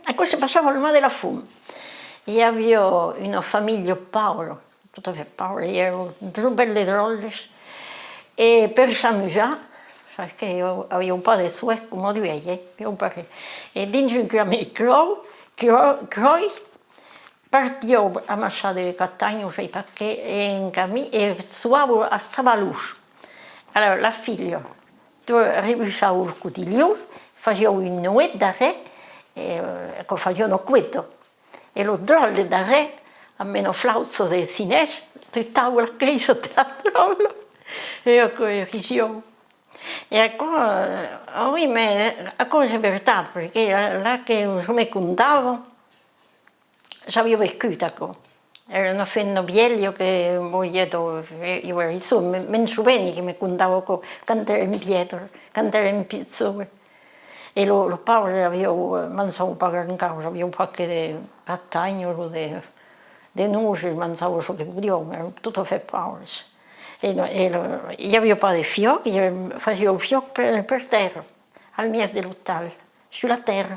E questo passava il mare della fum. E avevo una famiglia paura, tout à fait paura, erano due belle drolles. E per s'amusare, perché io avevo un po' di suoco, come dire, e dentro il croi, partivo a masciare le castagne, cioè perché e suavo a Savalus. Allora la figlia, tu rivisavo il cutiglio, facevo un nuet da re, e facevano questo. E lo drolle da re, a meno flauzo del sinès, buttavo la chiesa della trollo, e ecco, ricevo. E ecco, oui, ma a cosa è verità, perché là che mi contavo, c'avevo vissuto, ecco. Era una femmina bella che io ero insomma, meno bene che mi contavo quando ero in Pietro, quando ero in Pizzone. E lo Paolo avevo mangiato pagare in casa, avevo qualche cattagnolo di noce, mangiavo ciò che potevo, era tutto fatto Paolo. Io avevo pas di fiocchi, facevo fiocchi per terra, al mese dell'ottavo, sulla terra.